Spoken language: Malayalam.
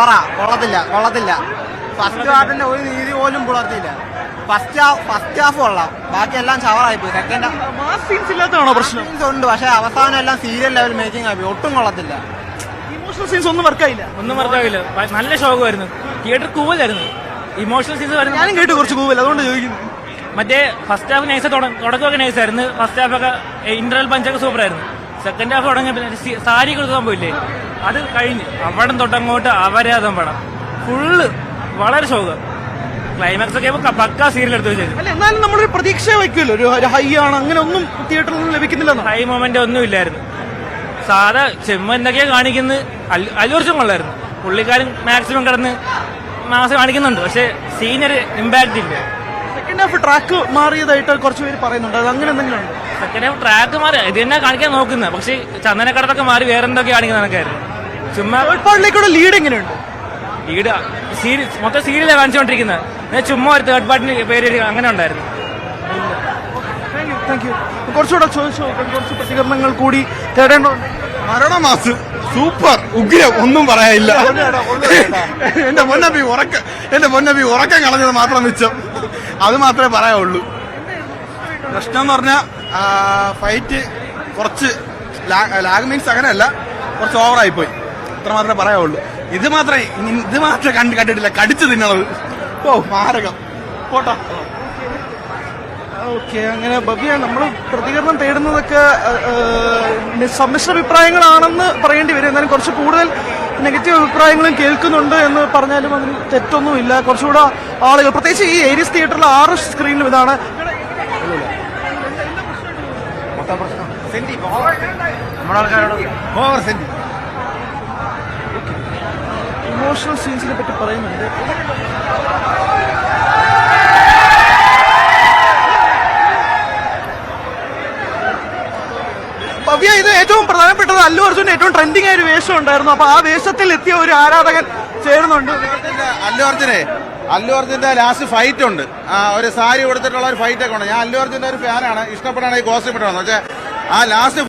ബോറാ, കൊള്ളത്തില്ല. ഫസ്റ്റ് ഹാഫിന്റെ ഒരു രീതി പോലും പുലർത്തിയില്ല. ഫസ്റ്റ് ഹാഫ് കൊള്ളാം, ബാക്കിയെല്ലാം ചവറായി പോയി. സെക്കൻഡ് സീൻസ് ഇല്ലാത്തതാണോ പ്രശ്നം? സീൻസ് ഉണ്ട്, പക്ഷെ അവസാനം എല്ലാം സീരിയൽ ലെവൽ മേക്കിംഗ് ആയി, ഒട്ടും കൊള്ളത്തില്ല. ഇമോഷണൽ സീൻസ് ഒന്നും വർക്കായില്ല. നല്ല ഷോക്കായിരുന്നു. തിയേറ്റർ കൂവലായിരുന്നു. ഇമോഷണൽ സീൻസ് വരുന്നത് ഞാനും കേട്ടു കുറച്ച് കൂവൽ, അതുകൊണ്ട് ചോദിക്കുന്നു. മറ്റേ ഫസ്റ്റ് ഹാഫ് നൈസ് തുടക്കമൊക്കെ നൈസായിരുന്നു. ഫസ്റ്റ് ഹാഫൊക്കെ ഇന്റർവൽ പഞ്ചൊക്കെ സൂപ്പറായിരുന്നു. സെക്കൻഡ് ഹാഫ് തുടങ്ങിയ സാരി കൊടുക്കാൻ പോയില്ലേ, അത് കഴിഞ്ഞ് അവിടെ തൊട്ടങ്ങോട്ട് അവരാധം പടം ഫുള്ള് വളരെ ശോകം. ക്ലൈമാക്സ് ഒക്കെ പക്കാ സീരിയൽ എടുത്ത് വെച്ചത്. അല്ല, എന്നാലും നമ്മളൊരു പ്രതീക്ഷ വയ്ക്കുമല്ലോ, ഒരു ഹൈ ആണ്, അങ്ങനെ ഒന്നും തിയേറ്ററിൽ നിന്ന് ലഭിക്കുന്നില്ല. ഹൈ മൊമെന്റ് ഒന്നും ഇല്ലായിരുന്നു. സാധാ ചെമ്മ എന്തൊക്കെയാ കാണിക്കുന്നത്. അല്ലൂർച്ചും കൊള്ളായിരുന്നു. പുള്ളിക്കാരൻ മാക്സിമം കിടന്ന് മാസം കാണിക്കുന്നുണ്ട്, പക്ഷെ സീനൊരു ഇമ്പാക്ട് ഇല്ല. സെക്കൻഡ് ഹാഫ് ട്രാക്ക് മാറിയതായിട്ട് കുറച്ച് പേര് പറയുന്നുണ്ട്, അത് അങ്ങനെ എന്തെങ്കിലും ഉണ്ട്? സെക്കൻഡ് ഹാഫ് ട്രാക്ക് മാറി ഇത് തന്നെ കാണിക്കാൻ നോക്കുന്നത്, പക്ഷെ ചന്ദനക്കടത്തൊക്കെ മാറി വേറെ എന്തൊക്കെ കാണിക്കുന്ന കണക്കായിരുന്നു. ചുമ്മാ തേർഡ് പാർട്ടിലേക്കുള്ള ലീഡ് എങ്ങനെയുണ്ട്? ലീഡ് മൊത്തം സീരിയലാണ് കാണിച്ചുകൊണ്ടിരിക്കുന്നത്. ചുമ്മാ ഒരു തേർഡ് പാർട്ടിന് പേര് അങ്ങനെ ഉണ്ടായിരുന്നു. Thank you. കുറച്ചുകൂടെ ചോദിച്ചു നോക്കാം, കുറച്ച് പ്രതികരണങ്ങൾ കൂടി തേടേണ്ടതുണ്ട്. മരണമാസ് സൂപ്പർ ഉഗ്രം, ഒന്നും പറയാനില്ല. എന്റെ പൊന്നബി ഉറക്കം കളഞ്ഞത് മാത്രം മിച്ചം, അത് മാത്രമേ പറയാവുള്ളൂ. പ്രശ്നം എന്ന് പറഞ്ഞാൽ ഫൈറ്റ് കുറച്ച് ലാഗ് മീൻസ് അങ്ങനെയല്ല, കുറച്ച് ഓവറായിപ്പോയി, അത്ര മാത്രമേ പറയാവുള്ളൂ. ഇത് മാത്രമേ കണ്ടിട്ടില്ല, കടിച്ചു തിന്നണത്. ഓ മാരകം. പോട്ടോ. ഓക്കെ, അങ്ങനെ ഭവ്യ, നമ്മൾ പ്രതികരണം തേടുന്നതൊക്കെ സമ്മിശ്ര അഭിപ്രായങ്ങളാണെന്ന് പറയേണ്ടി വരും. എന്നാലും കുറച്ച് കൂടുതൽ നെഗറ്റീവ് അഭിപ്രായങ്ങളും കേൾക്കുന്നുണ്ട് എന്ന് പറഞ്ഞാലും അതിന് തെറ്റൊന്നുമില്ല. കുറച്ചുകൂടെ ആളുകൾ, പ്രത്യേകിച്ച് ഈ ഏരിയസ് തിയേറ്ററിൽ 6 സ്ക്രീനിലും ഇതാണ്. ഇമോഷണൽ സീൻസിനെ പറ്റി പറയുന്നുണ്ട്. ഭവ്യ, ഇത് ഏറ്റവും പ്രധാനപ്പെട്ടത് അല്ലു അർജുൻ ഏറ്റവും ട്രെൻഡിങ് ആയ ഒരു വേഷം ഉണ്ടായിരുന്നു. അപ്പൊ ആ വേഷത്തിൽ എത്തിയ ഒരു ആരാധകൻ ചേരുന്നുണ്ട്. അല്ലു അർജുന്റെ ലാസ്റ്റ് ഫൈറ്റ് ഉണ്ട്, ഒരു സാരി കൊടുത്തിട്ടുള്ള ഒരു ഫൈറ്റ് ഒക്കെ ഉണ്ട്. ഞാൻ അല്ലു അർജുന്റെ ഒരു ഫാനാണ്, ഇഷ്ടപ്പെടാണ് ഈ കോസ്റ്റ്യൂം ഇട്ടത്. പക്ഷേ ആ ലാസ്റ്റ്